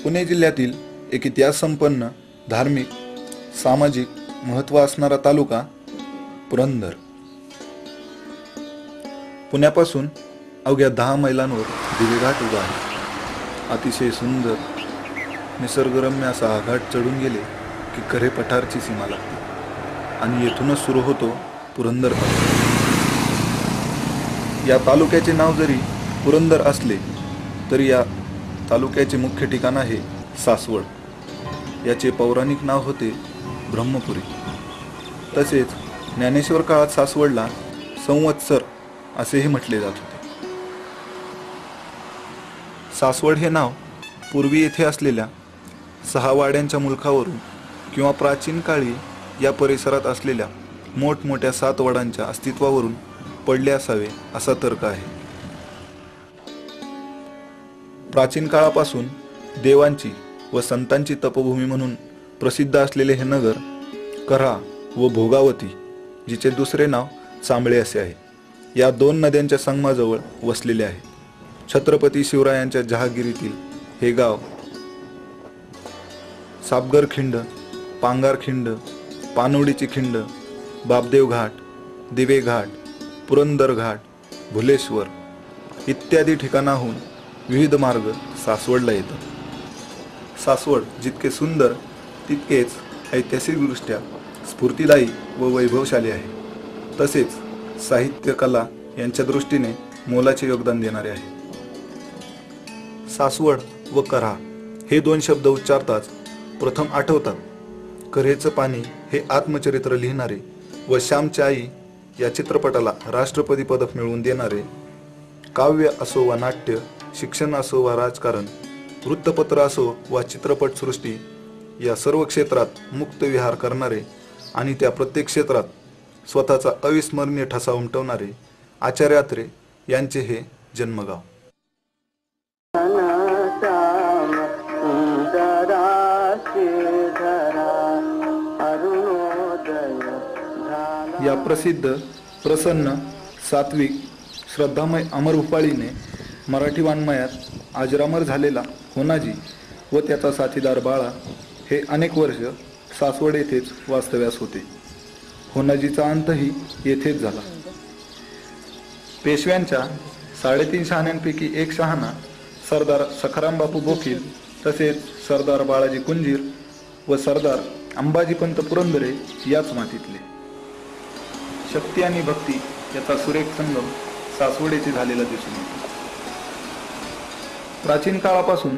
पुणे जिल्ह्यातील एक इतिहास संपन्न, धार्मिक, सामाजिक महत्त्व असणारा तालुका पुरंदर. पुण्यापासून अवघ्या 10 मैलांवर दिवेघाट उभा आहे. अतिशय सुंदर निसर्गरम्य असा हा घाट चढून गेले की करे पठारची सीमा लागते आणि येथूनच सुरू होतो पुरंदर तालुका. या तालुक्याचे नाव जरी पुरंदर असले तरी या तालुक्याचे मुख्य ठिकाण आहे सासवड. याचे पौराणिक नाव होते ब्रह्मपुरी. तसेच ज्ञानेश्वर काळात सासवडला संवत्सर असेही म्हटले जात होते. सासवड हे नाव पूर्वी येथे असलेल्या 6 वाड्यांच्या मुलखावरून किंवा प्राचीन काळी या परिसरात असलेल्या मोठमोठ्या 7 वडांच्या अस्तित्वावरून पडले असावे असा तर्क आहे. प्राचीन काळापासून देवांची व संतांची तपभूमी म्हणून प्रसिद्ध असलेले हे नगर कऱ्हा व भोगावती, जिचे दुसरे नाव चांबळे असे आहे, या 2 नद्यांच्या संगमाजवळ वसलेले आहे. छत्रपती शिवरायांच्या जहागिरीतील हे गाव सापगर खिंड, पांगार खिंड, पानवडीची खिंड, बापदेव घाट, दिवे घाट, पुरंदर घाट, भुलेश्वर इत्यादी ठिकाणाहून विविध मार्ग सासवडला येतात. सासवड जितके सुंदर तितकेच ऐतिहासिकदृष्ट्या स्फूर्तिदायी व वैभवशाली आहे. तसेच साहित्य, कला यांच्या दृष्टीने मोलाचे योगदान देणारे आहे. सासवड व कऱ्हा हे 2 शब्द उच्चारताच प्रथम आठवतात कऱ्हेचं पाणी हे आत्मचरित्र लिहिणारे व श्यामची आई या चित्रपटाला राष्ट्रपती पदक मिळवून देणारे, काव्य असो वा नाट्य, शिक्षण असो वा राजकारण, वृत्तपत्र असो वा चित्रपटसृष्टी या सर्व क्षेत्रात मुक्त विहार करणारे आणि त्या प्रत्येक क्षेत्रात स्वतःचा अविस्मरणीय ठसा उमटवणारे आचार्य अत्रे यांचे हे जन्मगाव. या प्रसिद्ध, प्रसन्न, सात्विक, श्रद्धामय अमर उपाळीने मराठी वाङ्मयात अजरामर झालेला होनाजी व त्याचा साथीदार बाळा हे अनेक वर्ष सासवड येथेच वास्तव्यास होते. होनाजीचा अंतही येथेच झाला. पेशव्यांच्या 3.5 शहाण्यांपैकी एक शहाणा सरदार सखाराम बापू बोकील, तसेच सरदार बाळाजी कुंजीर व सरदार अंबाजीपंत पुरंदरे याच मातीतले. शक्ती आणि भक्ती याचा सुरेख संगम सासवड येथे झालेला दिसून येतो. प्राचीन काळापासून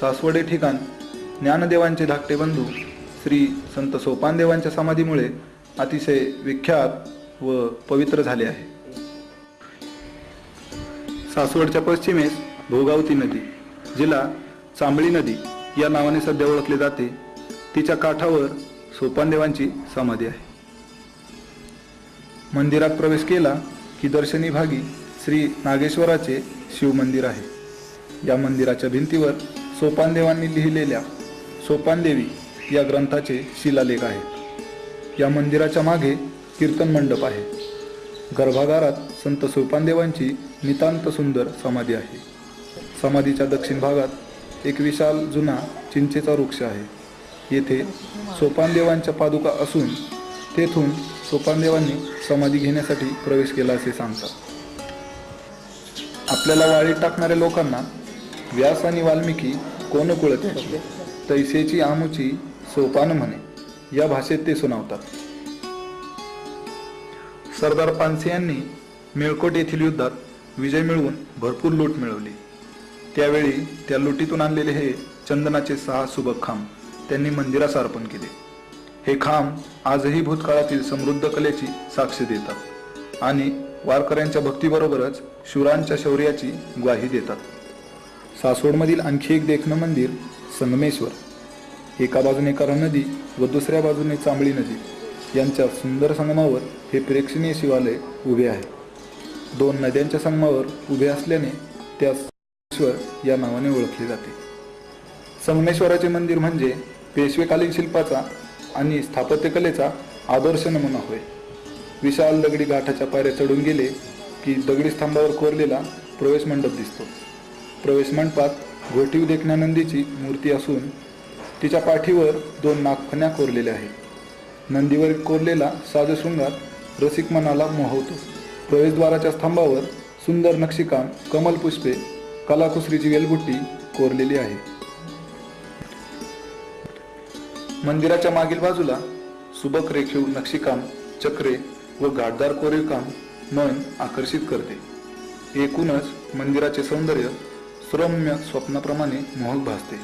सासवड हे ठिकाण ज्ञानदेवांचे धाकटे बंधू श्री संत सोपानदेवांच्या समाधीमुळे अतिशय विख्यात व पवित्र झाले आहे. सासवडच्या पश्चिमेस भोगावती नदी, जिला चांबळी नदी या नावाने सध्या ओळखले जाते, तिच्या काठावर सोपानदेवांची समाधी आहे. मंदिरात प्रवेश केला की दर्शनी भागी श्री नागेश्वराचे शिवमंदिर आहे. या मंदिराच्या भिंतीवर सोपानदेवांनी लिहिलेल्या सोपानदेवी या ग्रंथाचे शिलालेख आहेत. या मंदिराच्या मागे कीर्तन मंडप आहे. गर्भागारात संत सोपानदेवांची नितांत सुंदर समाधी आहे. समाधीच्या दक्षिण भागात एक विशाल जुना चिंचेचा वृक्ष आहे. येथे सोपानदेवांच्या पादुका असून तेथून सोपानदेवांनी समाधी घेण्यासाठी प्रवेश केला असे सांगतात. आपल्याला वाळीत टाकणाऱ्या लोकांना व्यास आणि वाल्मिकी कोण कुळत तैसेची आमुची सोपान म्हणे या भाषेत ते सुनावतात. सरदार पानसे यांनी मेळकोट येथील युद्धात विजय मिळवून भरपूर लूट मिळवली. त्यावेळी त्या लुटीतून आणलेले हे चंदनाचे 6 सुबक खांब त्यांनी मंदिरास अर्पण केले. हे खांब आजही भूतकाळातील समृद्ध कलेची साक्ष देतात आणि वारकऱ्यांच्या भक्तीबरोबरच शूरांच्या शौर्याची ग्वाही देतात. सासवडमधील आणखी एक देखणं मंदिर संगमेश्वर. एका बाजूने कऱ्हा नदी व दुसऱ्या बाजूने चांबळी नदी यांच्या सुंदर संगमावर हे प्रेक्षणीय शिवालय उभे आहे. 2 नद्यांच्या संगमावर उभे असल्याने त्या संगमेश्वर या नावाने ओळखले जाते. संगमेश्वराचे मंदिर म्हणजे पेशवेकालीन शिल्पाचा आणि स्थापत्यकलेचा आदर्श नमुना होय. विशाल दगडी घाटाच्या पायऱ्या चढून गेले की दगडी स्तंभावर कोरलेला प्रवेश मंडप दिसतो. प्रवेश मंडपात घोटीव देखण्या नंदीची मूर्ती असून तिच्या पाठीवर 2 नागफण्या कोरलेल्या आहेत. नंदीवर कोरलेला साजशृंगार रसिक मनाला मोहवतो. प्रवेशद्वाराच्या स्तंभावर सुंदर नक्षीकाम, कमलपुष्पे, कलाकुसरीची वेलबुट्टी कोरलेली आहे. मंदिराच्या मागील बाजूला सुबक रेखीव नक्षीकाम, चक्रे व घाटदार कोरीवकाम मन आकर्षित करते. एकूणच मंदिराचे सौंदर्य सुरम्य स्वप्नाप्रमाणे मोहक भासते.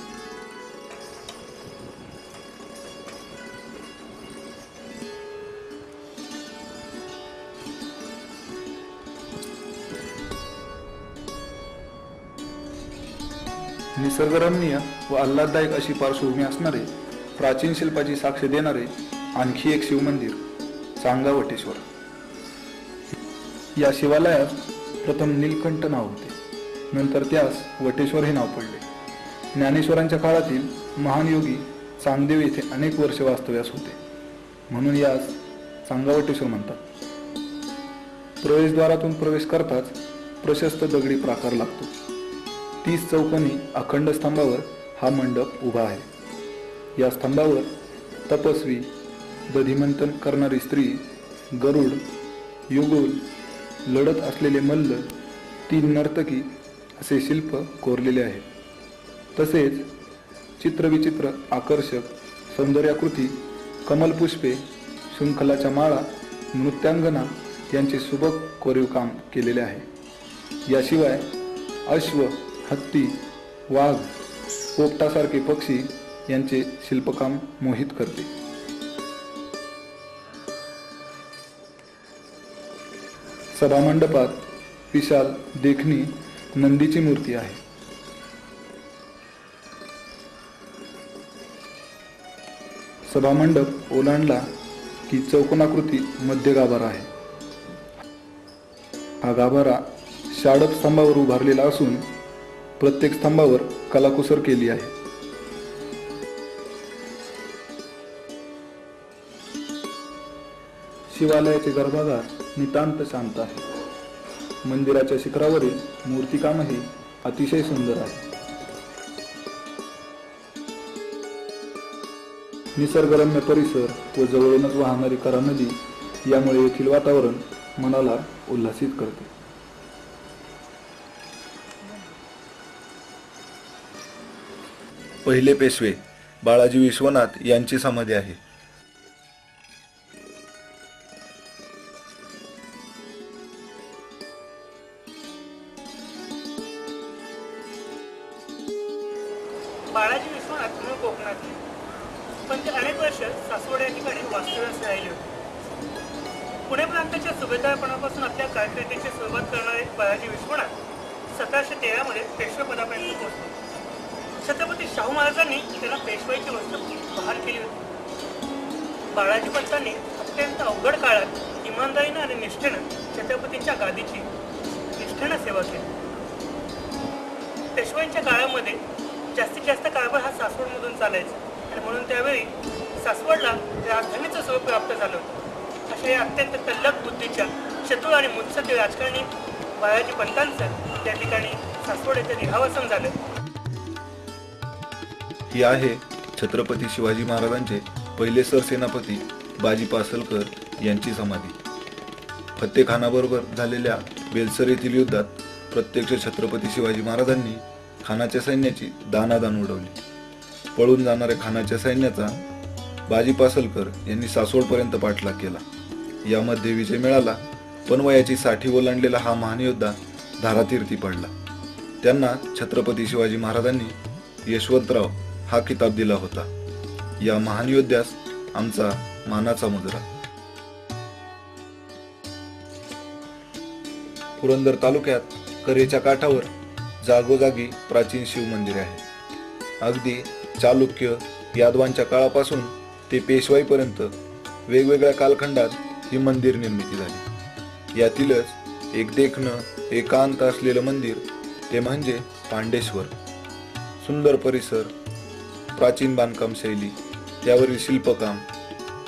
निसर्गरम्य व आल्हाददायक अशी पार्श्वभूमी असणारे, प्राचीन शिल्पाची साक्ष देणारे आणखी एक शिवमंदिर चांगावटेश्वर. या शिवालयास प्रथम नीलकंठ नाव होते, नंतर त्यास वटेश्वर हे नाव पडले. ज्ञानेश्वरांच्या काळातील महान योगी चांगदेव येथे अनेक वर्षे वास्तव्यास होते, म्हणून यास चांगावटेश्वर म्हणतात. प्रवेशद्वारातून प्रवेश करताच प्रशस्त दगडी प्राकार लागतो. 30 चौकोनी अखंड स्तंभावर हा मंडप उभा आहे. या स्तंभावर तपस्वी, दधिमंथन करणारी स्त्री, गरुड, युगुल, लढत असलेले मल्ल, 3 नर्तकी असे शिल्प कोरलेले आहे. तसेच चित्रविचित्र आकर्षक सौंदर्याकृती, कमलपुष्पे, शृंखलाच्या माळा, नृत्यांगना यांचे सुबक कोरीवकाम केलेले आहे. याशिवाय अश्व, हत्ती, वाघ, पोपटासारखे पक्षी यांचे शिल्पकाम मोहित करते. सभामंडपात विशाल देखणी नंदीची मूर्ती आहे. सभामंडप ओलांडला की चौकोनाकृती मध्य गाभारा आहे. हा गाभारा षाडप स्तंभावर उभारलेला असून प्रत्येक स्तंभावर कलाकुसर केली आहे. शिवालयाचे गर्भागार नितांत शांत आहे. मंदिराच्या शिखरावरील मूर्तिकामही अतिशय सुंदर आहे. निसर्गरम्य परिसर व जवळूनच वाहणारी करा नदी यामुळे येथील वातावरण मनाला उल्हासित करते. पहिले पेशवे बाळाजी विश्वनाथ यांची समाधी आहे. बाळाजी विश्वनाथ मूळ कोकणातले, पण ते अनेक वर्ष सासवड या ठिकाणी वास्तव्यास राहिले होते. पुणे प्रांताच्या सुभेदारपणापासून आपल्या कारकिर्दीची सुरुवात करणारे बाळाजी विश्वनाथ 1713 मध्ये पेशवेपदापर्यंत पोहोचले. छत्रपती शाहू महाराजांनी त्यांना पेशवाईची वस्तू बहाल केली होती. बाळाजी पंतांनी अत्यंत अवघड काळात इमानदारीनं आणि निष्ठेनं छत्रपतींच्या गादीची निष्ठेनं सेवा केली. पेशवाईंच्या काळामध्ये जास्तीत जास्त कारभार हा सासवडमधून चालायचा आणि म्हणून त्यावेळी सासवडला राजधानीचं स्वरूप प्राप्त झालं होतं. अशा या अत्यंत तल्लख बुद्धीच्या, चतुर आणि मुत्सद्दी राजकारणी बाळाजी पंतांचं त्या ठिकाणी सासवड येथे देहावसन झालं. ही आहे छत्रपती शिवाजी महाराजांचे पहिले सरसेनापती बाजी पासलकर यांची समाधी. फत्तेखानाबरोबर झालेल्या बेलसर येथील युद्धात प्रत्यक्ष छत्रपती शिवाजी महाराजांनी खानाच्या सैन्याची दानादान उडवली. पळून जाणाऱ्या खानाच्या सैन्याचा बाजी पासलकर यांनी सासवडपर्यंत पाठलाग केला. यामध्ये विजय मिळाला, पण वयाची 60 ओलांडलेला हा महान योद्धा धारातीर्थी पडला. त्यांना छत्रपती शिवाजी महाराजांनी यशवंतराव हा किताब दिला होता. या महान योद्ध्यास आमचा मानाचा मुजरा. पुरंदर तालुक्यात करेच्या काठावर जागोजागी प्राचीन शिव मंदिरे आहेत. अगदी चालुक्य, यादवांच्या काळापासून ते पेशवाईपर्यंत वेगवेगळ्या कालखंडात ही मंदिर निर्मिती झाली. यातीलच एक देखणं, एकांत असलेलं मंदिर ते म्हणजे पांडेश्वर. सुंदर परिसर, प्राचीन बांधकाम शैली, त्यावरील शिल्पकाम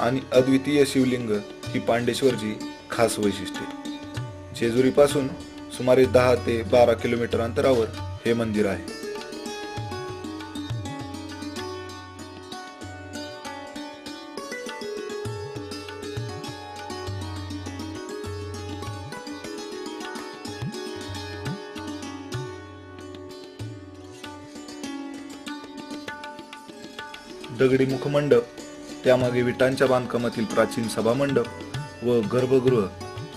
आणि अद्वितीय शिवलिंग ही पांडेश्वरची खास वैशिष्ट्ये. जेजुरीपासून सुमारे 10 ते 12 किलोमीटर अंतरावर हे मंदिर आहे. दगडी मुखमंडप, त्यामागे विटांच्या बांधकामातील प्राचीन सभामंडप व गर्भगृह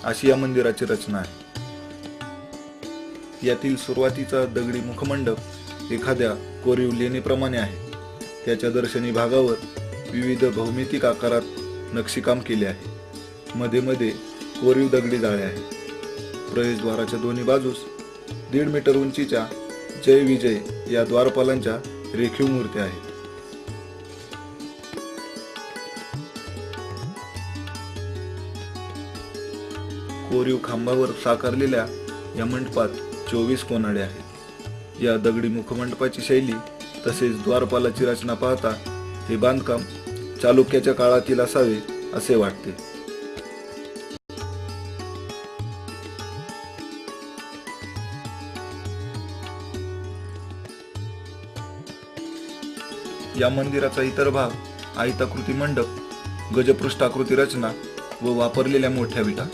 अशी या मंदिराची रचना आहे. यातील सुरुवातीचा दगडी मुखमंडप एखाद्या कोरीव लेणीप्रमाणे आहे. त्याच्या दर्शनी भागावर विविध भौमितिक आकारात नक्षीकाम केले आहे. मध्ये मध्ये कोरीव दगडी जाळे आहेत. प्रवेशद्वाराच्या दोन्ही बाजूस 1.5 मीटर उंचीच्या जय विजय या द्वारपालांच्या रेखीव मूर्त्या आहेत. कोरीव खांबावर साकारलेल्या या मंडपात 24 कोनाडे आहेत. या दगडी मुखमंडपाची शैली तसेच द्वारपालाची रचना पाहता हे बांधकाम चालुक्याच्या काळातील असावे असे वाटते. या मंदिराचा इतर भाग आयताकृती मंडप, गजपृष्ठाकृती रचना व वापरलेल्या मोठ्या विटा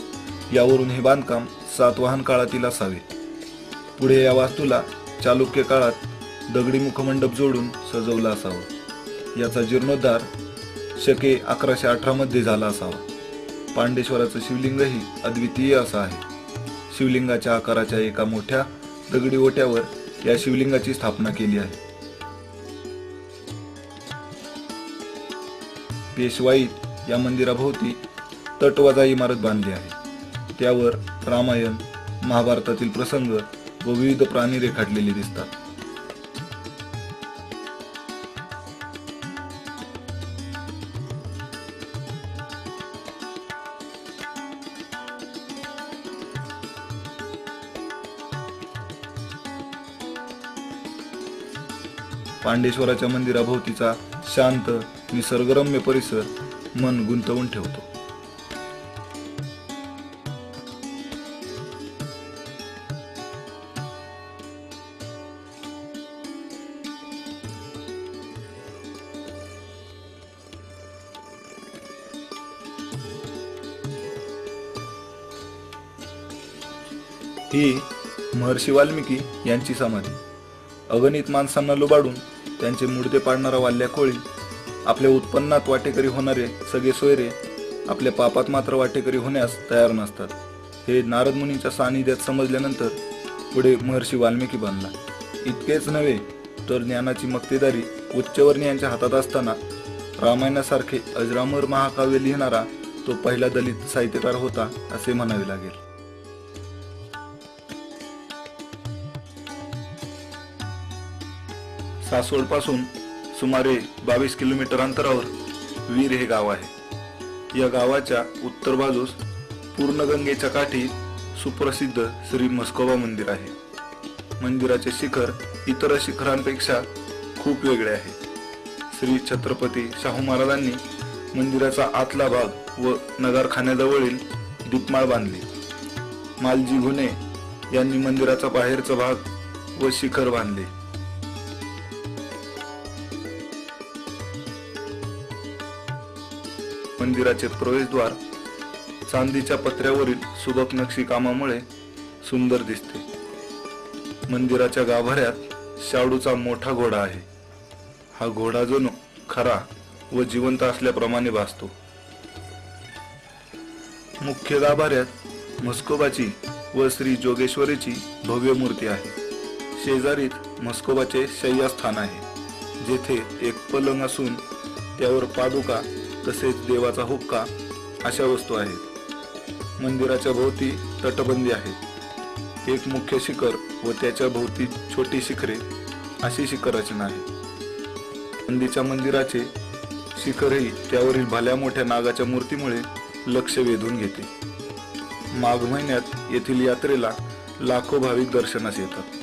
यावरून हे बांधकाम सातवाहन काळातील असावे. पुढे या वास्तूला चालुक्य काळात दगडी मुखमंडप जोडून सजवला असावा. याचा जीर्णोद्धार शके 1118 मध्ये झाला असावा. पांडेश्वराचं शिवलिंगही अद्वितीय असं आहे. शिवलिंगाच्या आकाराच्या एका मोठ्या दगडी ओट्यावर या शिवलिंगाची स्थापना केली आहे. पेशवाईत या मंदिराभोवती तटवजा इमारत बांधली आहे. त्यावर रामायण, महाभारतातील प्रसंग व विविध प्राणी रेखाटलेले दिसतात. पांडेश्वराच्या मंदिराभोवतीचा शांत निसर्गरम्य परिसर मन गुंतवून ठेवतो. ही महर्षी वाल्मिकी यांची समाधी. अगणित माणसांना लुबाडून त्यांचे मुडदे पाडणारा वाल्या कोळी, आपल्या उत्पन्नात वाटेकरी होणारे सगळे सोयरे आपल्या पापात मात्र वाटेकरी होण्यास तयार नसतात. हे नारद मुनींच्या सानिध्यात समजल्यानंतर पुढे महर्षी वाल्मिकी बनला. इतकेच नव्हे तर ज्ञानाची मक्तेदारी उच्चवर्णीयांच्या हातात असताना रामायणासारखे अजरामर महाकाव्य लिहिणारा तो पहिला दलित साहित्यकार होता असे म्हणावे लागेल. सासवडपासून सुमारे 22 किलोमीटर अंतरावर वीर हे गाव आहे. या गावाच्या उत्तर बाजूस पूर्णगंगेच्या काठी सुप्रसिद्ध श्री म्हस्कोबा मंदिर आहे. मंदिराचे शिखर इतर शिखरांपेक्षा खूप वेगळे आहे. श्री छत्रपती शाहू महाराजांनी मंदिराचा आतला भाग व नगारखान्याजवळील दीपमाळ बांधली. मालजी घुणे यांनी मंदिराचा बाहेरचा भाग व शिखर बांधले. मंदिराचे प्रवेशद्वार चांदीच्या पत्र्यावरील सुबक नक्षी कामामुळे सुंदर दिसते. मंदिराच्या गाभाऱ्यात शाडूचा मोठा घोडा आहे. हा घोडा जणू खरा व जिवंत असल्याप्रमाणे भासतो. मुख्य गाभाऱ्यात म्हस्कोबाची व श्री जोगेश्वरीची भव्य मूर्ती आहे. शेजारीच म्हस्कोबाचे शय्यास्थान आहे, जेथे एक पलंग असून त्यावर पादुका तसेच देवाचा हुक्का अशा वस्तू आहेत. मंदिराच्या भोवती तटबंदी आहे. एक मुख्य शिखर व त्याच्या भोवती छोटी शिखरे अशी शिखर रचना आहे. नंदीच्या मंदिराचे शिखरही त्यावरील भल्या मोठ्या नागाच्या मूर्तीमुळे लक्ष वेधून घेते. माघ महिन्यात येथील यात्रेला लाखो भाविक दर्शनास येतात.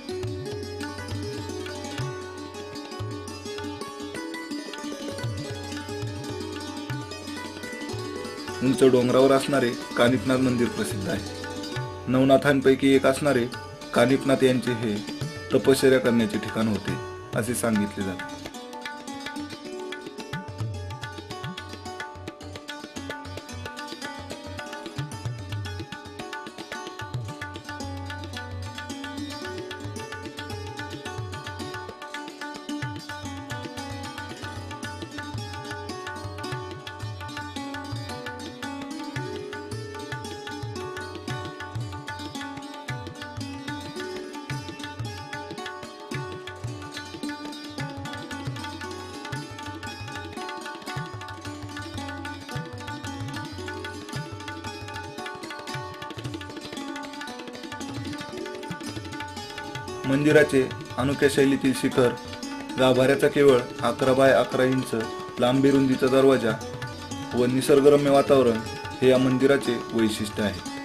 उंच डोंगरावर असणारे कानिफनाथ मंदिर प्रसिद्ध आहे. नवनाथांपैकी एक असणारे कानिफनाथ यांचे हे तपश्चर्या करण्याचे ठिकाण होते असे सांगितले जाते. मंदिराचे अनोख्या शैलीतील शिखर, गाभाऱ्याचा केवळ 11 बाय 11 इंच लांबी रुंदीचा दरवाजा व निसर्गरम्य वातावरण हे या मंदिराचे वैशिष्ट्य आहे.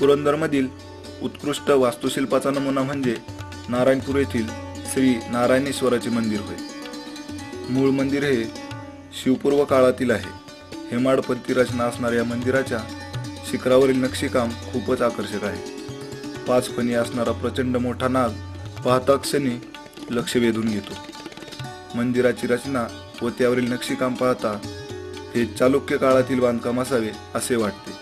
पुरंदरमधील उत्कृष्ट वास्तुशिल्पाचा नमुना म्हणजे नारायणपूर येथील श्री नारायणेश्वराचे मंदिर होय. मूळ मंदिर हे शिवपूर्व काळातील आहे. हेमाडपंथी रचना असणाऱ्या या मंदिराच्या शिखरावरील नक्षीकाम खूपच आकर्षक आहे. 5 फणी असणारा प्रचंड मोठा नाग पाहता क्षणी लक्ष वेधून घेतो. मंदिराची रचना व त्यावरील नक्षीकाम पाहता हे चालुक्य काळातील बांधकाम असावे असे वाटते.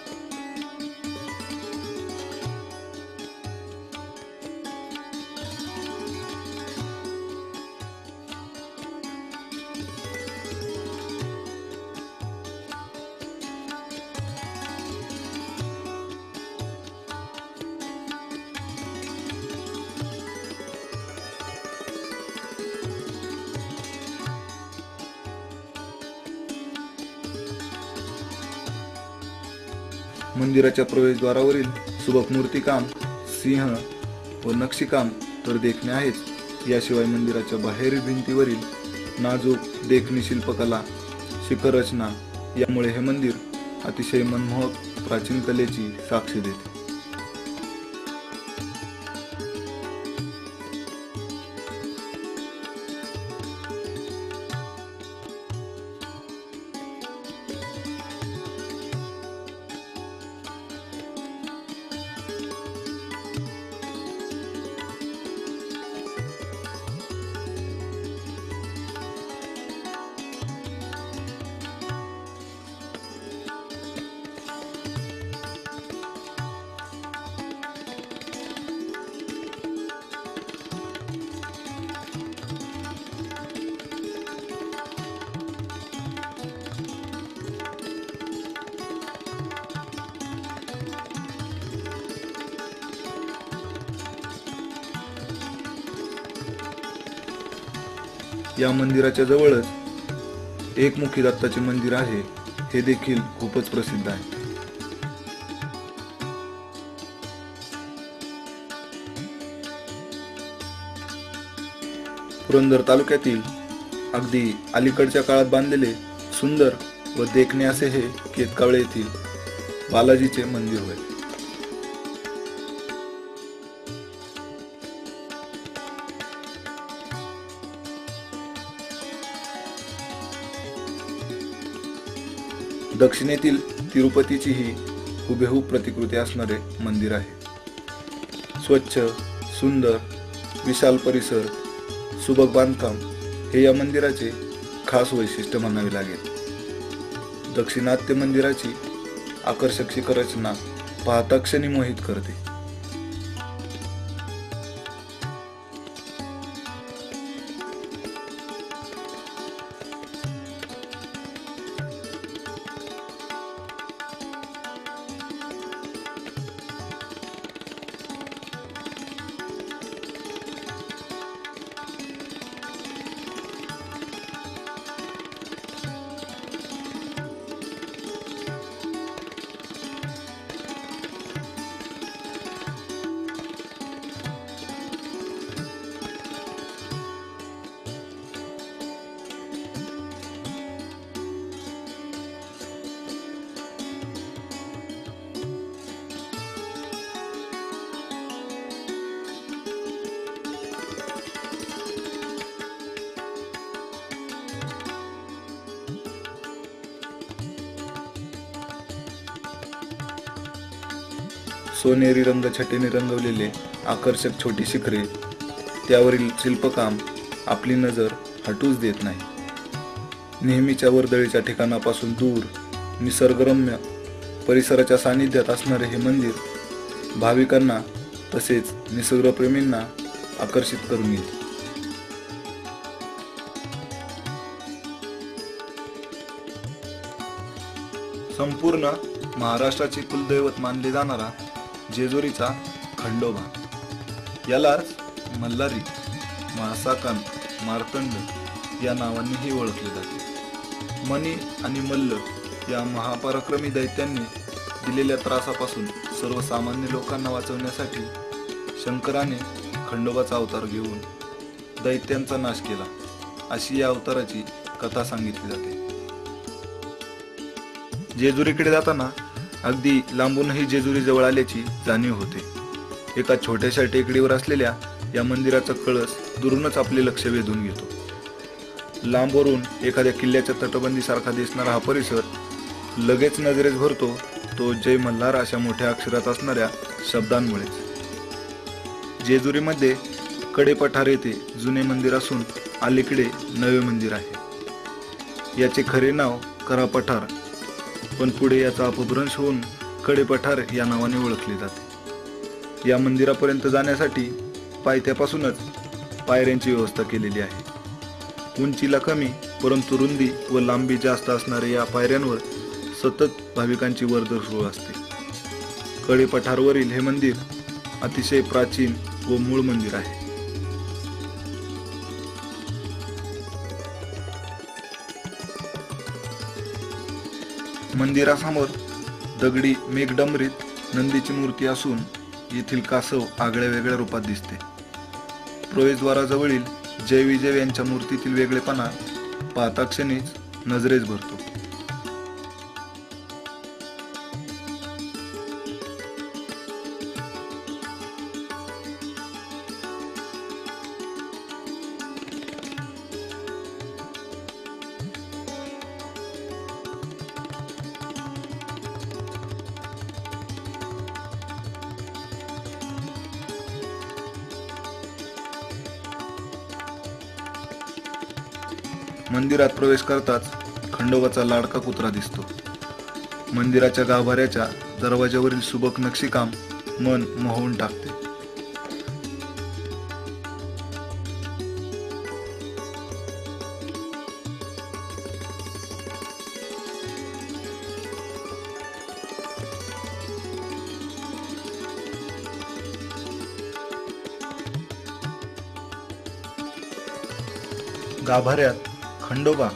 मंदिराच्या प्रवेशद्वारावरील सुबक मूर्तिकाम, सिंह व नक्षीकाम तर देखणे आहेच. याशिवाय मंदिराच्या बाहेरील भिंतीवरील नाजूक देखणी शिल्पकला, शिखर रचना यामुळे हे मंदिर अतिशय मनमोहक प्राचीन कलेची साक्ष देते. या मंदिराच्या जवळच एकमुखी दत्ताचे मंदिर आहे. हे देखील खूपच प्रसिद्ध आहे. पुरंदर तालुक्यातील अगदी अलीकडच्या काळात बांधलेले सुंदर व देखणे असे हे केतकावळे येथील बालाजीचे मंदिर होय. दक्षिणेतील तिरुपतीची ही हुबेहूब प्रतिकृती असणारे मंदिर आहे. स्वच्छ, सुंदर, विशाल परिसर, सुबक बांधकाम हे या मंदिराचे खास वैशिष्ट्य म्हणावे लागेल. दक्षिणात्य मंदिराची आकर्षक शिखर रचना पाहता क्षणी मोहित करते. सोनेरी रंगछटेने रंगवलेले आकर्षक छोटी शिखरे, त्यावरील शिल्पकाम आपली नजर हटूच देत नाही. नेहमीच्या वर्दळीच्या ठिकाणापासून दूर निसर्गरम्य परिसराच्या सानिध्यात असणारे हे मंदिर भाविकांना तसेच निसर्गप्रेमींना आकर्षित करून येते. संपूर्ण महाराष्ट्राचे कुलदैवत मानले जाणारा जेजुरीचा खंडोबा, यालाच मल्हारी, महासाकांत, मार्तंड या नावांनीही ओळखले जाते. मणी आणि मल्ल या महापराक्रमी दैत्यांनी दिलेल्या त्रासापासून सर्वसामान्य लोकांना वाचवण्यासाठी शंकराने खंडोबाचा अवतार घेऊन दैत्यांचा नाश केला, अशी या अवताराची कथा सांगितली जाते. जेजुरीकडे जाताना अगदी लांबूनही जेजुरी जवळ आल्याची जाणीव होते. एका छोट्याशा टेकडीवर असलेल्या या मंदिराचा कळस दुरूनच आपले लक्ष वेधून घेतो. लांबवरून एखाद्या किल्ल्याच्या तटबंदीसारखा दिसणारा हा परिसर लगेच नजरेस भरतो, तो जय मल्हार अशा मोठ्या अक्षरात असणाऱ्या शब्दांमुळेच. जेजुरीमध्ये कडेपठार येथे जुने मंदिर असून अलीकडे नवे मंदिर आहे. याचे खरे नाव करापठार, पण पुढे याचा अपभ्रंश होऊन कडेपठार या नावाने ओळखले जाते. या मंदिरापर्यंत जाण्यासाठी पायथ्यापासूनच पायऱ्यांची व्यवस्था केलेली आहे. उंचीला कमी परंतु रुंदी व लांबी जास्त असणाऱ्या या पायऱ्यांवर सतत भाविकांची वर्दळ सुरू असते. कडेपठारवरील हे मंदिर अतिशय प्राचीन व मूळ मंदिर आहे. मंदिरासमोर दगडी मेघडंबरीत नंदीची मूर्ती असून येथील कासव आगळ्या वेगळ्या रूपात दिसते. प्रवेशद्वाराजवळील जय विजय यांच्या मूर्तीतील वेगळेपणा पाहता क्षणीच नजरेस भरतो. मंदिरात प्रवेश करताच खंडोबाचा लाडका कुत्रा दिसतो. मंदिराच्या गाभाऱ्याच्या दरवाज्यावरील सुबक नक्षीकाम मन मोहून टाकते. गाभाऱ्यात खंडोबा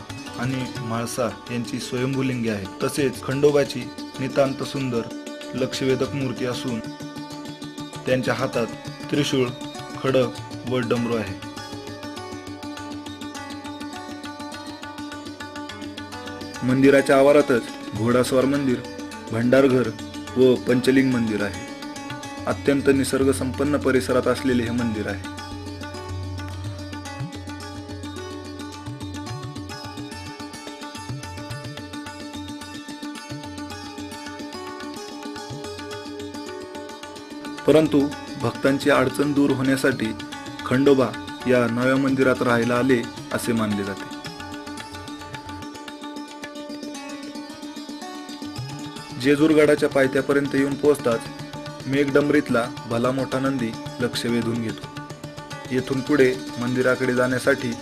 आणि म्हाळसा यांची स्वयंभूलिंगे आहेत. तसेच खंडोबाची नितांत सुंदर लक्षवेधक मूर्ती असून त्यांच्या हातात त्रिशूळ, खडक व डमरू आहे. मंदिराच्या आवारातच घोडास्वार मंदिर, भंडारघर व पंचलिंग मंदिर आहे. अत्यंत निसर्गसंपन्न परिसरात असलेले हे मंदिर आहे. परंतु भक्तांची अडचण दूर होण्यासाठी खंडोबा या नव्या मंदिरात राहायला आले असे मानले जाते. जेजूरगडाच्या पायथ्यापर्यंत येऊन पोहोचताच मेघडंबरीतला भला मोठा नंदी लक्ष वेधून घेतो. येथून पुढे मंदिराकडे जाण्यासाठी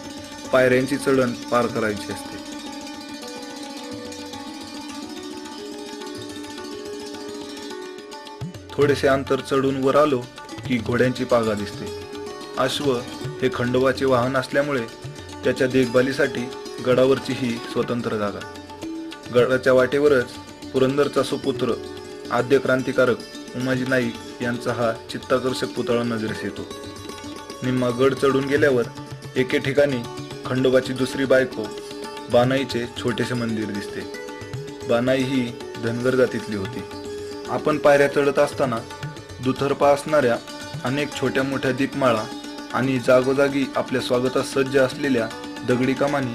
पायऱ्यांची चढण पार करायची असते. थोडेसे अंतर चढून वर आलो की घोड्यांची पागा दिसते. अश्व हे खंडोबाचे वाहन असल्यामुळे त्याच्या देखभालीसाठी गडावरची ही स्वतंत्र जागा. गडाच्या वाटेवरच पुरंदरचा सुपुत्र आद्य क्रांतिकारक उमाजी नाईक यांचा हा चित्ताकर्षक पुतळा नजरेस येतो. निम्मा गड चढून गेल्यावर एके ठिकाणी खंडोबाची दुसरी बायको बानाईचे छोटेसे मंदिर दिसते. बानाई ही धनगर जातीतली होती. आपण पायऱ्या चढत असताना दुतर्फा असणाऱ्या अनेक छोट्या मोठ्या दीपमाळा आणि जागोजागी आपल्या स्वागतास सज्ज असलेल्या दगडी कमानी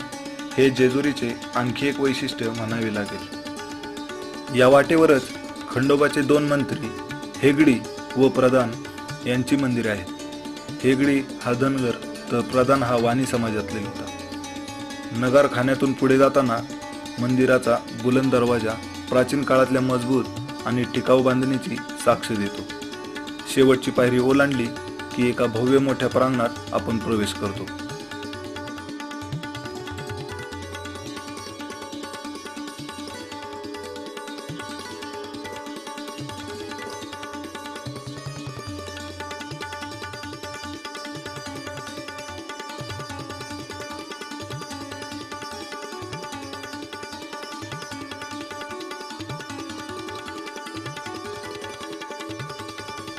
हे जेजुरीचे आणखी एक वैशिष्ट्य म्हणावे लागेल. या वाटेवरच खंडोबाचे दोन मंत्री हेगडी व प्रधान यांची मंदिरे आहेत. हेगडी हा धनगर तर प्रधान हा वाणी समाजातले होता. नगारखान्यातून पुढे जाताना मंदिराचा बुलंद दरवाजा प्राचीन काळातल्या मजबूत आणि टिकाऊ बांधणीची साक्ष देतो. शेवटची पायरी ओलांडली की एका भव्य मोठ्या प्रांगणात आपण प्रवेश करतो.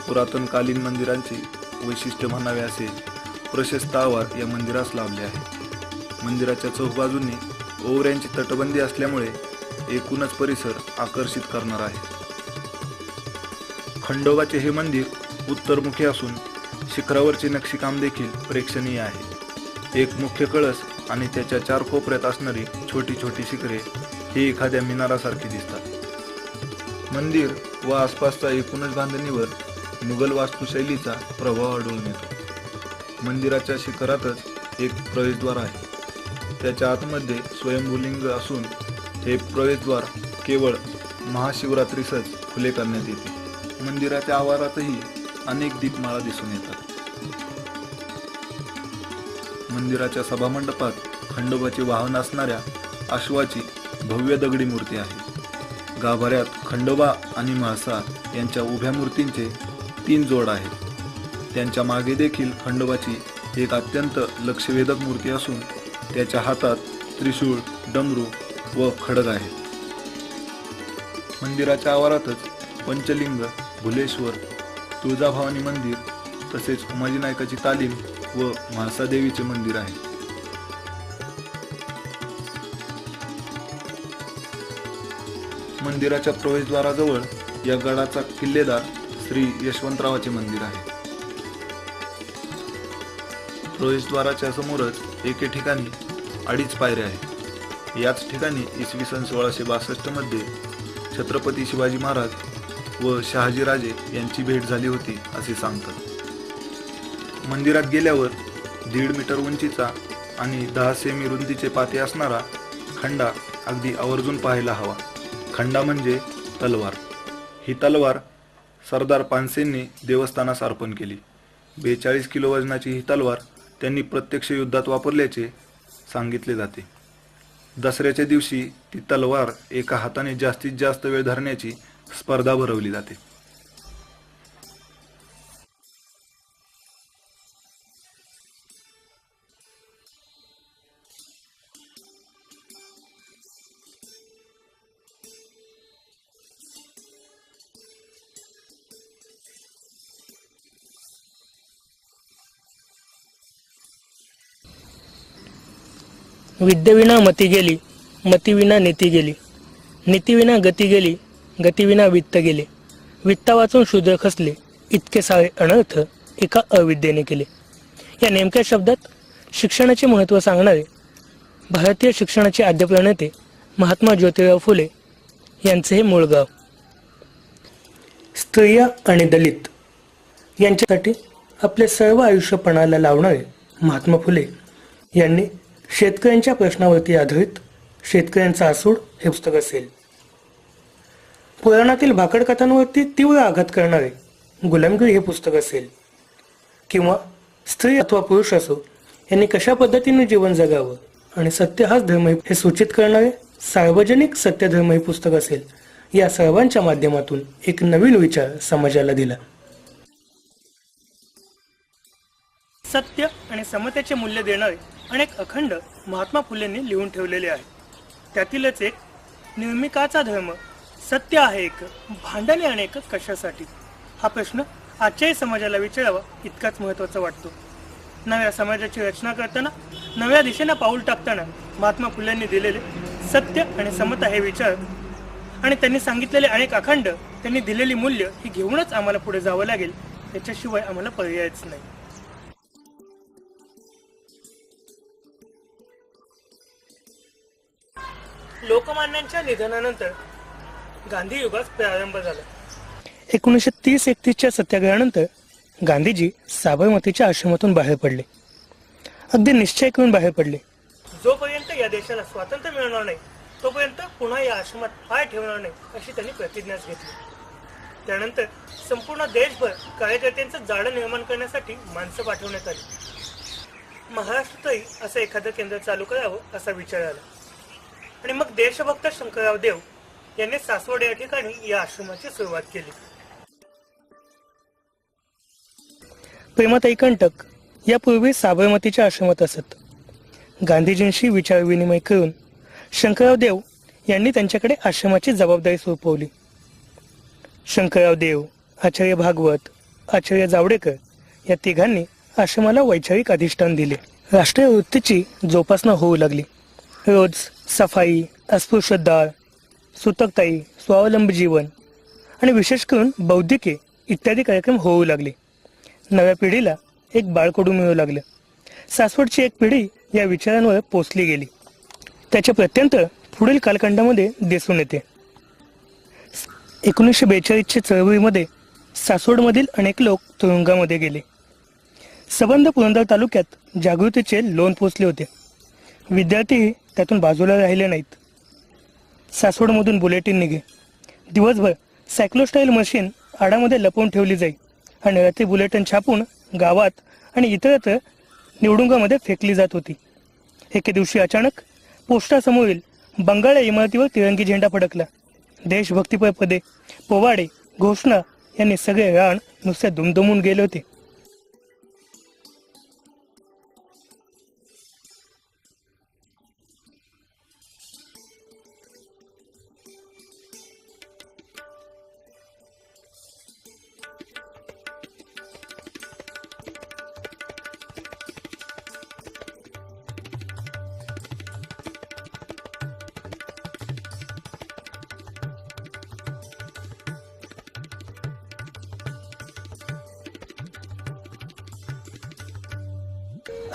पुरातनकालीन मंदिरांचे वैशिष्ट्य म्हणावे असे प्रशस्त आवार या मंदिरास लाभले आहे. मंदिराच्या चौबाजूंनी ओवऱ्यांची तटबंदी असल्यामुळे एकूणच परिसर आकर्षित करणार आहे. खंडोबाचे हे मंदिर उत्तरमुखी असून शिखरावरचे नक्षीकाम देखील प्रेक्षणीय आहे. एक मुख्य कळस आणि त्याच्या 4 कोपऱ्यात असणारी छोटी छोटी शिखरे ही एखाद्या मिनारासारखी दिसतात. मंदिर व आसपासच्या एकूणच बांधणीवर मुघल वास्तुशैलीचा प्रभाव आढळून येतो. मंदिराच्या शिखरातच एक प्रवेशद्वार आहे. त्याच्या आतमध्ये स्वयंभूलिंग असून हे प्रवेशद्वार केवळ महाशिवरात्रीसच खुले करण्यात येते. मंदिराच्या आवारातही अनेक दीपमाळा दिसून येतात. मंदिराच्या सभामंडपात खंडोबाचे वाहन असणाऱ्या अश्वाची भव्य दगडी मूर्ती आहे. गाभाऱ्यात खंडोबा आणि म्हाळसा यांच्या उभ्या मूर्तींचे 3 जोड आहेत. त्यांच्या मागे देखील खंडोबाची एक अत्यंत लक्षवेधक मूर्ती असून त्याच्या हातात त्रिशूळ, डमरू व खड्ग आहे. मंदिराच्या आवारातच पंचलिंग, भुलेश्वर, तुळजाभवानी मंदिर तसेच उमाजी नायकाची तालीम व म्हाळसादेवीचे मंदिर आहे. मंदिराच्या प्रवेशद्वाराजवळ या गडाचा किल्लेदार श्री यशवंतरावाचे मंदिर आहे. प्रवेशद्वाराच्या समोरच एके ठिकाणी 2.5 पायऱ्या आहेत. याच ठिकाणी इसवी सन 1662 मध्ये छत्रपती शिवाजी महाराज व शहाजीराजे यांची भेट झाली होती असे सांगतात. मंदिरात गेल्यावर 1.5 मीटर उंचीचा आणि 10 सेमी रुंदीचे पाते असणारा खंडा अगदी आवर्जून पाहायला हवा. खंडा म्हणजे तलवार. ही तलवार सरदार पानसेंनी देवस्थानास अर्पण केली. 42 किलो वजनाची ही तलवार त्यांनी प्रत्यक्ष युद्धात वापरल्याचे सांगितले जाते. दसऱ्याच्या दिवशी ती तलवार एका हाताने जास्तीत जास्त वेळ धरण्याची स्पर्धा भरवली जाते. विद्येविना मती गेली, मतीविना नीती गेली, नीतीविना गती गेली, गतीविना वित्त गेले, वित्ता वाचून शूद्र खसले, इतके सारे अनर्थ एका अविद्येने केले. या नेमक्या शब्दात शिक्षणाचे महत्त्व सांगणारे भारतीय शिक्षणाचे आद्यप्रणेते महात्मा ज्योतिराव फुले यांचे हे मूळ गाव. स्त्रिया आणि दलित यांच्यासाठी आपले सर्व आयुष्य पणाला लावणारे महात्मा फुले यांनी शेतकऱ्यांच्या प्रश्नावरती आधारित शेतकऱ्यांचा आसूड हे पुस्तक असेल. पुराणातील भाकड कथांवरती तीव्र आघात करणारे गुलामगिरी हे पुस्तक असेल, किंवा स्त्री अथवा पुरुष असो यांनी कशा पद्धतीने जीवन जगावं आणि सत्य हाच धर्म हे सूचित करणारे सार्वजनिक सत्यधर्म हे पुस्तक असेल. या सर्वांच्या माध्यमातून एक नवीन विचार समाजाला दिला. सत्य आणि समतेचे मूल्य देणारे अनेक अखंड महात्मा फुलेंनी लिहून ठेवलेले आहे. त्यातीलच एक निर्मिकाचा धर्म, सत्य आहे एक, भांडणे अनेक कशासाठी, हा प्रश्न आजच्याही समाजाला विचारावा इतकाच महत्त्वाचा वाटतो. नव्या समाजाची रचना करताना, नव्या दिशेने पाऊल टाकताना महात्मा फुलेंनी दिलेले सत्य आणि समता हे विचार आणि त्यांनी सांगितलेले अनेक अखंड, त्यांनी दिलेली मूल्य ही घेऊनच आम्हाला पुढे जावं लागेल. त्याच्याशिवाय आम्हाला पर्यायच नाही. लोकमान्यांच्या निधनानंतर गांधी युगास प्रारंभ झाला. 1930-31च्या सत्याग्रहानंतर गांधीजी साबरमतीच्या आश्रमातून बाहेर पडले. अगदी निश्चय करून बाहेर पडले, जोपर्यंत या देशाला स्वातंत्र्य मिळणार नाही तोपर्यंत पुन्हा या आश्रमात पाय ठेवणार नाही अशी त्यांनी प्रतिज्ञाच घेतली. त्यानंतर संपूर्ण देशभर कार्यकर्त्यांचं जाळं निर्माण करण्यासाठी माणसं पाठवण्यात आली. महाराष्ट्रातही असं एखादं केंद्र चालू करावं असा विचार आला आणि मग देशभक्त शंकरराव देव यांनी सासवड या ठिकाणी या आश्रमाची सुरुवात केली. प्रेमाताई कंटक यापूर्वी साबरमतीच्या आश्रमात असत. गांधीजींशी विचार विनिमय करून शंकरराव देव यांनी त्यांच्याकडे आश्रमाची जबाबदारी सोपवली. शंकरराव देव, आचार्य भागवत, आचार्य जावडेकर या तिघांनी आश्रमाला वैचारिक अधिष्ठान दिले. राष्ट्रीय वृत्तीची जोपासना होऊ लागली. रोज सफाई, अस्पृश्यता, सुतकताई, स्वावलंबी जीवन आणि विशेष करून बौद्धिके इत्यादी कार्यक्रम होऊ लागले. नव्या पिढीला एक बाळकडू मिळू लागलं. सासवडची एक पिढी या विचारांवर पोचली गेली. त्याचे प्रत्यंतर पुढील कालखंडामध्ये दिसून येते. 1942च्या चळवळीमध्ये सासवडमधील अनेक लोक तुरुंगामध्ये गेले. सबंध पुरंदर तालुक्यात जागृतीचे लोण पोचले होते. विद्यार्थीही त्यातून बाजूला राहिले नाहीत. सासवडमधून बुलेटिन निघे. दिवसभर सायक्लोस्टाईल मशीन आडामध्ये लपवून ठेवली जाई आणि रात्री बुलेटिन छापून गावात आणि इतरत्र निवडुंगामध्ये फेकली जात होती. एके दिवशी अचानक पोस्टासमोरील बंगाळ इमारतीवर तिरंगी झेंडा फडकला. देशभक्तीपर पदे, पोवाडे, घोषणा यांनी सगळे रान नुसते दुमदुमून गेले होते.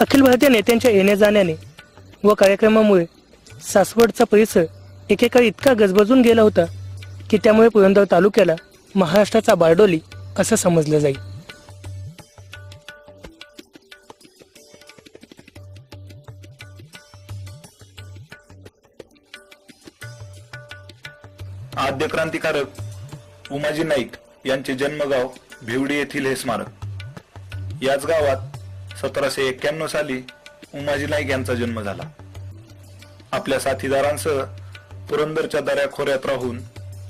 अखिल भारतीय नेत्यांच्या येण्या जाण्याने व कार्यक्रमामुळे सासवडचा परिसर एकेकाळी इतका गजबजून गेला होता की त्यामुळे पुरंदर तालुक्याला महाराष्ट्राचा बारडोली असं समजलं जाईल. आद्य क्रांतिकारक उमाजी नाईक यांचे जन्मगाव भिवडी येथील हे स्मारक. याच गावात 1791 साली उमाजी नाईक यांचा जन्म झाला. आपल्या साथीदारांसह पुरंदरच्या दऱ्याखोऱ्यात राहून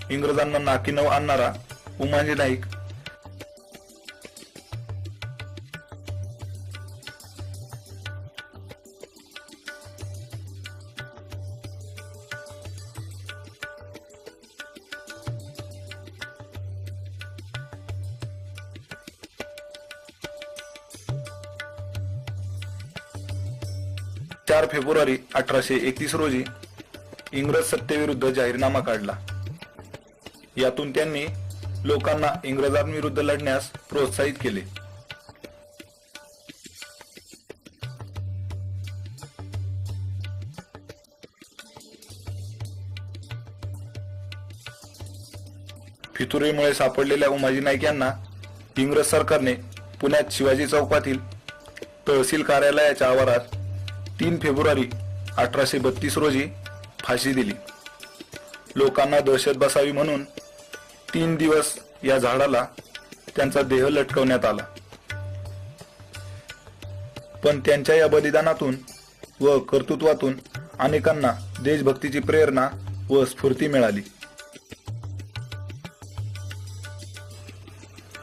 इंग्रजांना नाकीनऊ आणणारा उमाजी नाईक फेब्रुवारी 1831 रोजी इंग्रज सत्तेविरुद्ध जाहीरनामा काढला. यातून त्यांनी लोकांना इंग्रजांविरुद्ध लढण्यास प्रोत्साहित केले. फितुरीमुळे सापडलेल्या उमाजी नाईक यांना इंग्रज सरकारने पुण्यात शिवाजी चौकातील तहसील कार्यालयाच्या आवारात 3 फेब्रुवारी 1832 रोजी फाशी दिली. लोकांना दहशत बसावी म्हणून 3 दिवस या झाडाला त्यांचा देह लटकवण्यात आला. पण त्यांच्या या बलिदानातून व कर्तृत्वातून अनेकांना देशभक्तीची प्रेरणा व स्फूर्ती मिळाली.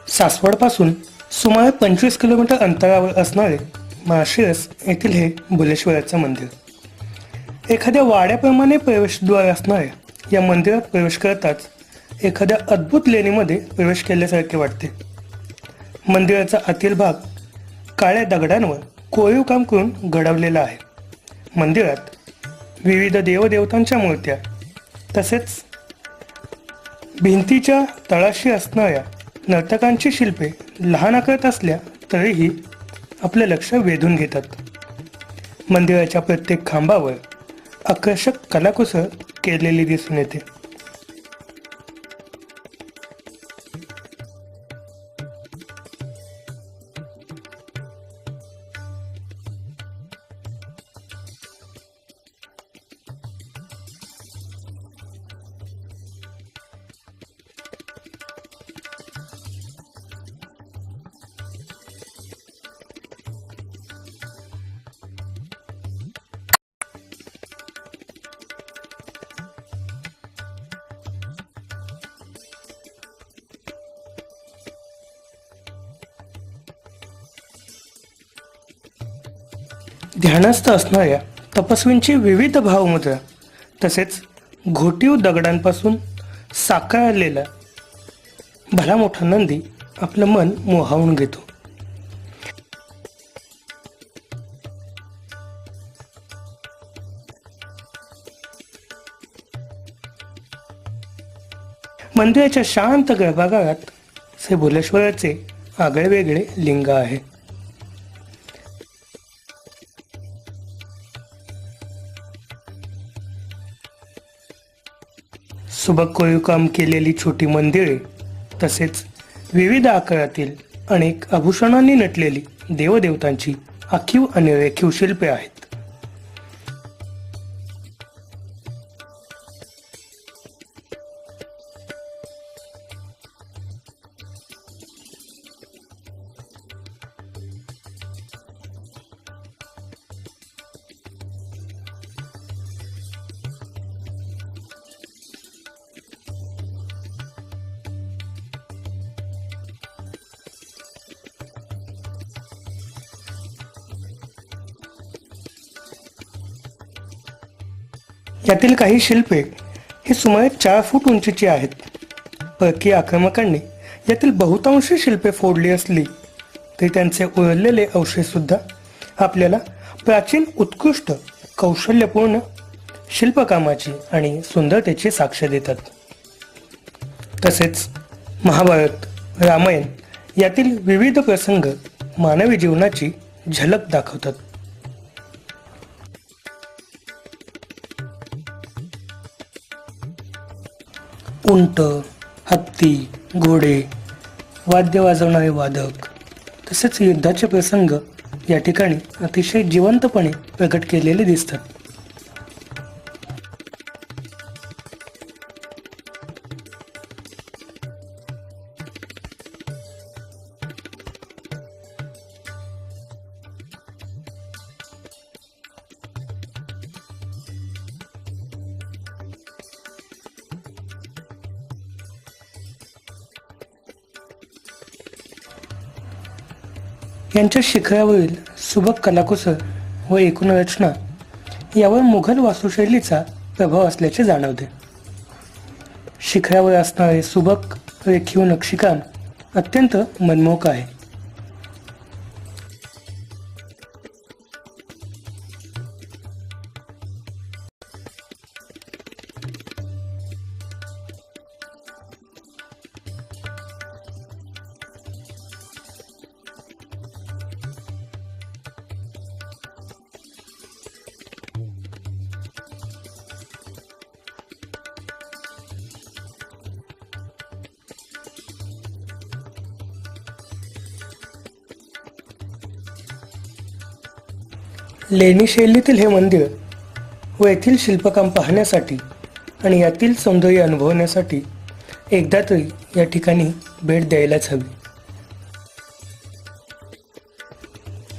सासवडपासून सुमारे 25 किलोमीटर अंतरावर असणारे माळशिरस येथील हे भुलेश्वराचं मंदिर. एखाद्या वाड्याप्रमाणे प्रवेशद्वार असणाऱ्या या मंदिरात प्रवेश करताच एखाद्या अद्भुत लेणीमध्ये प्रवेश केल्यासारखे वाटते. मंदिराचा आतील भाग काळ्या दगडांवर कोरीव काम करून घडवलेला आहे. मंदिरात विविध देवदेवतांच्या मूर्त्या तसेच भिंतीच्या तळाशी असणाऱ्या नर्तकांची शिल्पे लहान आकारात असल्या तरीही आपले लक्ष वेधून घेतात. मंदिराच्या प्रत्येक खांबावर आकर्षक कलाकुसर केलेली दिसून येते. ध्यानस्थ असणाऱ्या तपस्वींची विविध भावमुद्रा तसेच घोटीव दगडांपासून साकारलेला भला मोठा नंदी आपलं मन मोहावून घेतो. मंदिराच्या शांत गर्भागृहात श्री भुलेश्वराचे आगळेवेगळे लिंग आहे. सुबक कोरीवकाम केलेली छोटी मंदिरे तसेच विविध आकारातील अनेक आभूषणांनी नटलेली देवदेवतांची आखीव आणि रेखीव शिल्पे आहेत. यातील काही शिल्पे ही सुमारे 4 फूट उंचीची आहेत. परकीय आक्रमकांनी यातील बहुतांश शिल्पे फोडली असली तरी त्यांचे उरलेले अवशेष सुद्धा आपल्याला प्राचीन उत्कृष्ट कौशल्यपूर्ण शिल्पकामाची आणि सुंदरतेची साक्ष देतात. तसेच महाभारत, रामायण यातील विविध प्रसंग मानवी जीवनाची झलक दाखवतात. उंट, हत्ती, घोडे, वाद्य वाजवणारे वादक तसेच युद्धाचे प्रसंग या ठिकाणी अतिशय जिवंतपणे प्रकट केलेले दिसतात. यांच्या शिखरावरील सुबक कलाकुसर व एकूण रचना यावर मुघल वास्तुशैलीचा प्रभाव असल्याचे जाणवते. शिखरावर असणारे सुबक रेखीव नक्षीकाम अत्यंत मनमोहक आहे. लेणी शैलीतील हे मंदिर व येथील शिल्पकाम पाहण्यासाठी आणि यातील सौंदर्य अनुभवण्यासाठी एकदा तरी या ठिकाणी भेट द्यायलाच हवी.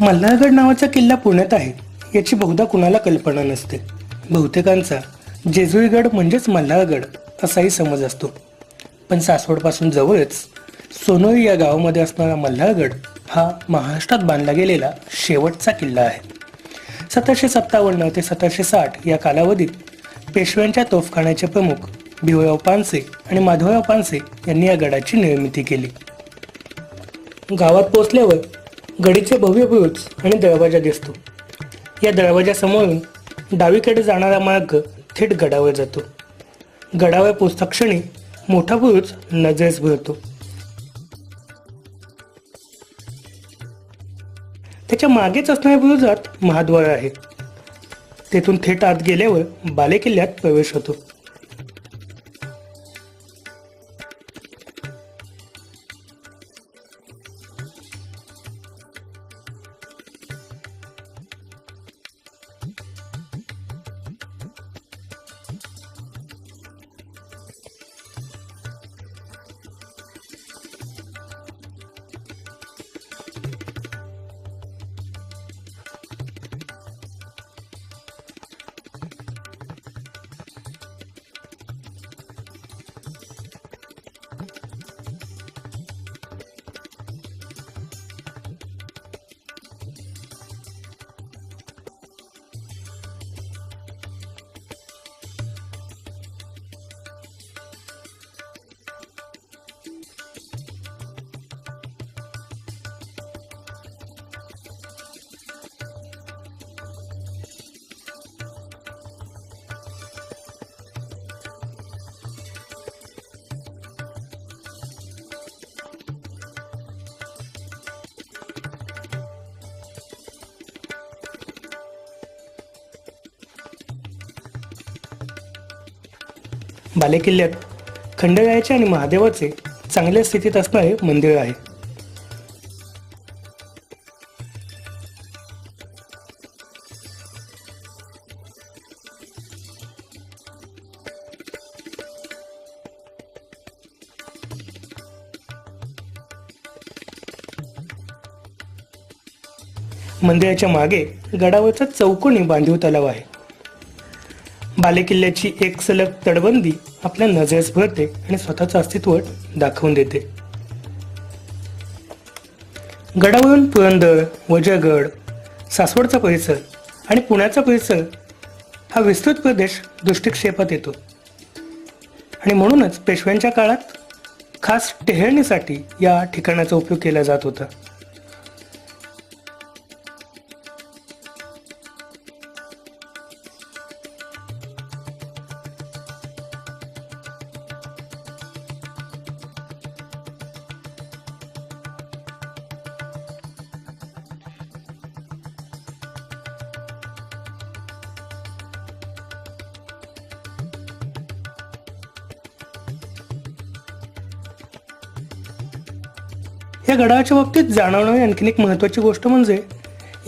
मल्हारगड नावाचा किल्ला पुण्यात आहे याची बहुधा कुणाला कल्पना नसते. बहुतेकांचा जेजुरीगड म्हणजेच मल्हारगड असाही समज असतो. पण सासवडपासून जवळच सोनोरी या गावामध्ये असणारा मल्हारगड हा महाराष्ट्रात बांधला गेलेला शेवटचा किल्ला आहे. 1757 ते 1760 या कालावधीत पेशव्यांच्या तोफखान्याचे प्रमुख भिवराव पानसे आणि माधवराव पानसे यांनी या गडाची निर्मिती केली. गावात पोहोचल्यावर गडीचे भव्य बुरुज आणि दरवाजा दिसतो. या दरवाजासमोरून डावीकडे जाणारा मार्ग थेट गडावर जातो. गडावर पोचता क्षणी मोठा बुरुज नजरेस भरतो. त्याच्या मागेच असणाऱ्या बुरुजात महाद्वार आहे. तेथून थेट आत गेल्यावर बालेकिल्ल्यात प्रवेश होतो. बालेकिल्ल्यात खंडरायाचे आणि महादेवाचे चांगल्या स्थितीत असणारे मंदिर आहे. मंदिराच्या मागे गडावरचा चौकोनी बांधीव तलाव आहे. बालेकिल्ल्याची एक सलग तटबंदी आपल्या नजरेस भरते आणि स्वतःचं अस्तित्व दाखवून देते. गडावरून पुरंदर, वज्रगड, सासवडचा परिसर आणि पुण्याचा परिसर हा विस्तृत प्रदेश दृष्टिक्षेपात येतो आणि म्हणूनच पेशव्यांच्या काळात खास टेहळणीसाठी या ठिकाणाचा उपयोग केला जात होता. या गडाच्या बाबतीत जाणवणारी आणखीन एक महत्त्वाची गोष्ट म्हणजे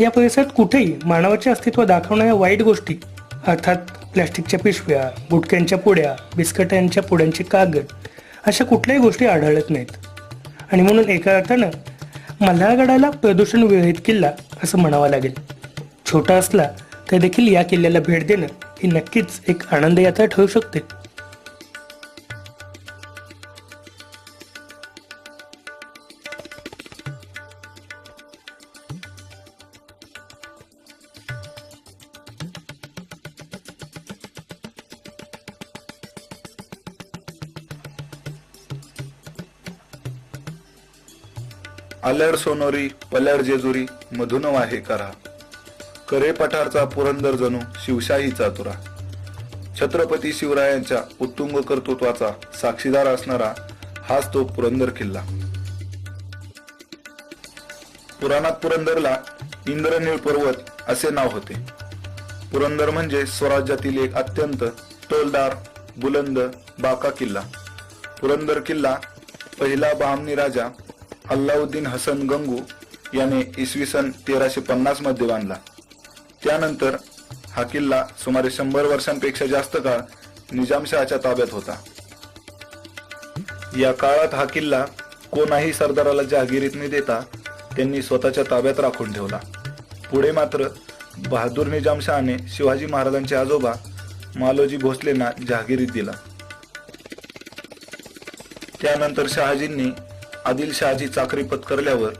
या परिसरात कुठेही मानवाचे अस्तित्व दाखवणाऱ्या वाईट गोष्टी अर्थात प्लॅस्टिकच्या पिशव्या, गुटख्यांच्या पुड्या, बिस्किटांच्या पुड्यांची कागद अशा कुठल्याही गोष्टी आढळत नाहीत. आणि म्हणून एका अर्थानं मल्हारगडाला प्रदूषण विरहित किल्ला असं म्हणावं लागेल. छोटा असला तर देखील या किल्ल्याला भेट देणं ही नक्कीच एक आनंद यात्रा ठरू शकते. आल्याड सोनोरी पल्याड जेजुरी मधुन वाहे करा, करे पठारचा पुरंदर जणू शिवशाहीचा तुरा. छत्रपती शिवरायांच्या उत्तुंग कर्तृत्वाचा साक्षीदार असणारा हाच तो पुरंदर किल्ला. पुराणात पुरंदरला इंद्रनीळ पर्वत असे नाव होते. पुरंदर म्हणजे स्वराज्यातील एक अत्यंत तोलदार, बुलंद, बाका किल्ला. पुरंदर किल्ला पहिला बहामनी राजा अल्लाउद्दीन हसन गंगू याने इसवी सन 1350 मध्ये बांधला. त्यानंतर हा किल्ला सुमारे 100 वर्षांपेक्षा जास्त काळ निजामशहाच्या ताब्यात होता. या काळात हा किल्ला कोणाही सरदाराला जहागिरीत न देता त्यांनी स्वतःच्या ताब्यात राखून ठेवला. पुढे मात्र बहादूर निजामशहाने शिवाजी महाराजांचे आजोबा मालोजी भोसलेंना जहागिरीत दिला. त्यानंतर शहाजींनी आदिलशहाची चाकरी पत्करल्यावर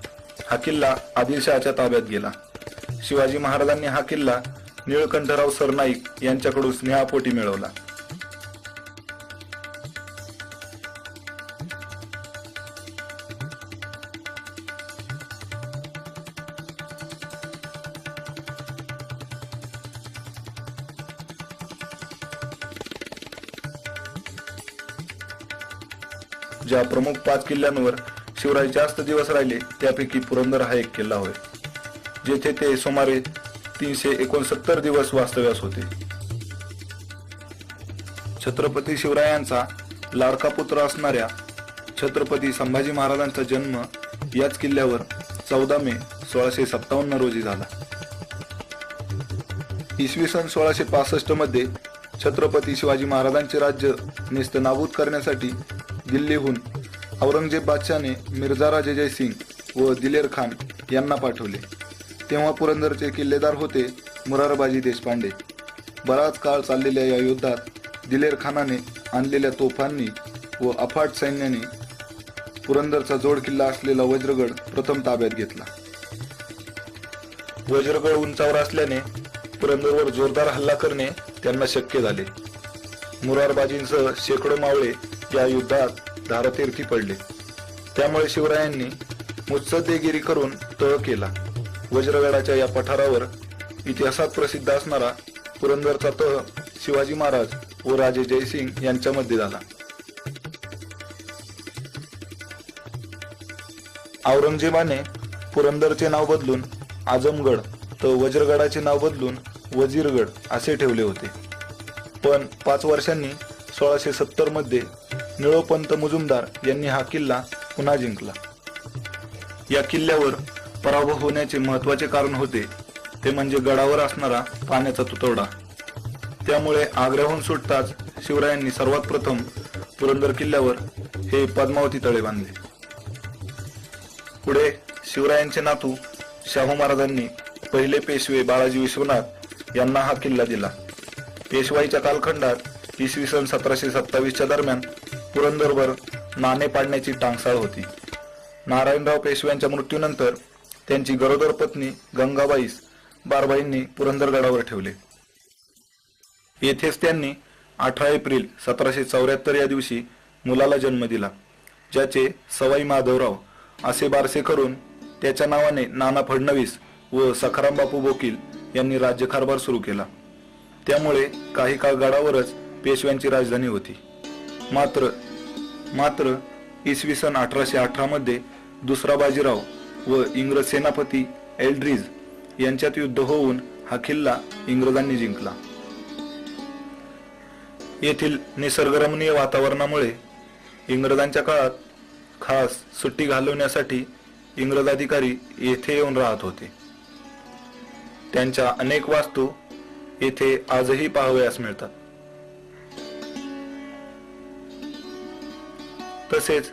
हा किल्ला आदिलशहाच्या ताब्यात गेला. शिवाजी महाराजांनी हा किल्ला निळकंठराव सरनाईक यांच्याकडून स्नेहापोटी मिळवला. ज्या प्रमुख 5 किल्ल्यांवर शिवराय जास्त दिवस राहिले त्यापैकी पुरंदर हा एक किल्ला होय, जेथे ते सुमारे 369 दिवस वास्तव्यास होते. छत्रपती शिवरायांचा लाडका पुत्र असणाऱ्या छत्रपती संभाजी महाराजांचा जन्म याच किल्ल्यावर 14 मे 1657 रोजी झाला. इसवी सन 1665 मध्ये छत्रपती शिवाजी महाराजांचे राज्य नेस्तनाबूत करण्यासाठी दिल्लीहून औरंगजेब बादशाने मिर्झा राजे जयसिंग व दिलेर खान यांना पाठवले. तेव्हा पुरंदरचे किल्लेदार होते मुरारबाजी देशपांडे. बराच काळ चाललेल्या या युद्धात दिलेर खानाने आणलेल्या तोफांनी व अफाट सैन्याने पुरंदरचा जोड किल्ला असलेला वज्रगड प्रथम ताब्यात घेतला. वज्रगड उंचावर असल्याने पुरंदरवर जोरदार हल्ला करणे त्यांना शक्य झाले. मुरारबाजींसह शेकडो मावळे या युद्धात धारतीर्थी पडले. त्यामुळे शिवरायांनी मुत्सद्देगिरी करून तह केला. वज्रगडाच्या या पठारावर इतिहासात प्रसिद्ध असणारा पुरंदरचा तह शिवाजी महाराज व राजे जयसिंग यांच्यामध्ये झाला. औरंगजेबाने पुरंदरचे नाव बदलून आजमगड तर वज्रगडाचे नाव बदलून वजीरगड असे ठेवले होते. पण 5 वर्षांनी 1670 मध्ये निळोपंत मुजुमदार यांनी हा किल्ला पुन्हा जिंकला. या किल्ल्यावर पराभव होण्याचे महत्त्वाचे कारण होते ते म्हणजे गडावर असणारा पाण्याचा तुतवडा. त्यामुळे आग्र्याहून सुटताच शिवरायांनी सर्वात प्रथम पुरंदर किल्ल्यावर हे पद्मावती तळे बांधले. पुढे शिवरायांचे नातू शाहू महाराजांनी पहिले पेशवे बाळाजी विश्वनाथ यांना हा किल्ला दिला. पेशवाईच्या कालखंडात इसवी सन 1727च्या दरम्यान पुरंदरवर नाणे पाडण्याची टांगसाळ होती. नारायणराव पेशव्यांच्या मृत्यूनंतर त्यांची गरोदर पत्नी गंगाबाईस बारबाईंनी पुरंदरगडावर ठेवले. येथेच त्यांनी 18 एप्रिल 1774 या दिवशी मुलाला जन्म दिला, ज्याचे सवाई माधवराव असे बारसे करून त्याच्या नावाने नाना फडणवीस व सखाराम बापू बोकील यांनी राज्यकारभार सुरू केला. त्यामुळे काही काळ गडावरच पेशव्यांची राजधानी होती. मात्र इसवी सन 1818 मध्ये दुसरा बाजीराव व इंग्रज सेनापती एल्ड्रीज यांच्यात युद्ध होऊन हा किल्ला इंग्रजांनी जिंकला. येथील निसर्गरमणीय वातावरणामुळे इंग्रजांच्या काळात खास सुट्टी घालवण्यासाठी इंग्रज अधिकारी येथे येऊन राहत होते. त्यांच्या अनेक वास्तू येथे आजही पाहावयास मिळतात. तसेच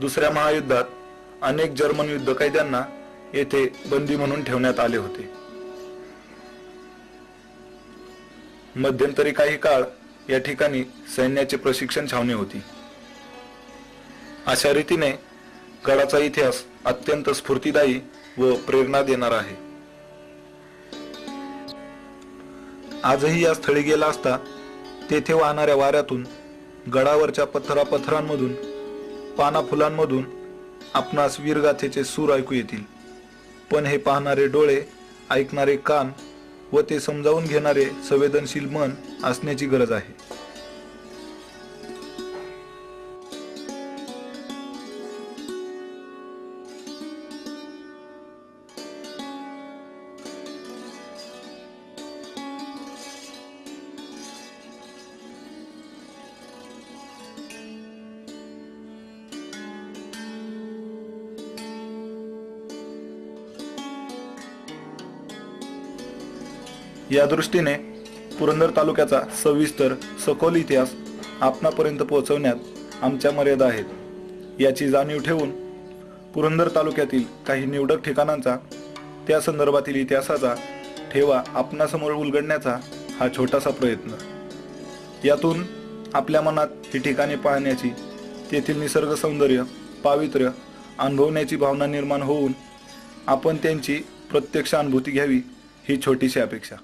दुसऱ्या महायुद्धात अनेक जर्मन युद्धकैद्यांना येथे बंदी म्हणून ठेवण्यात आले होते. मध्यंतरी काही काळ या ठिकाणी सैन्याचे प्रशिक्षण छावणी होती. अशा रीतीने गडाचा इतिहास अत्यंत स्फूर्तिदायी व प्रेरणा देणारा आहे. आजही या स्थळी गेला असता तेथे वाहणाऱ्या वाऱ्यातून, गडावरच्या पथरांमधून, पाना फुलांमधून आपणास वीरगाथेचे सूर ऐकू येतील. पण हे पाहणारे डोळे, ऐकणारे कान व ते समजावून घेणारे संवेदनशील मन असण्याची गरज आहे. या दृष्टीने पुरंदर तालुक्याचा सविस्तर सखोल इतिहास आपणापर्यंत पोहोचवण्यात आमच्या मर्यादा आहेत. याची जाणीव ठेवून पुरंदर तालुक्यातील काही निवडक ठिकाणांचा, त्या संदर्भातील इतिहासाचा ठेवा आपणासमोर उलगडण्याचा हा छोटासा प्रयत्न. यातून आपल्या मनात ही ठिकाणे पाहण्याची, तेथील निसर्ग सौंदर्य, पावित्र्य अनुभवण्याची भावना निर्माण होऊन आपण त्यांची प्रत्यक्ष अनुभूती घ्यावी, ही छोटीशी अपेक्षा.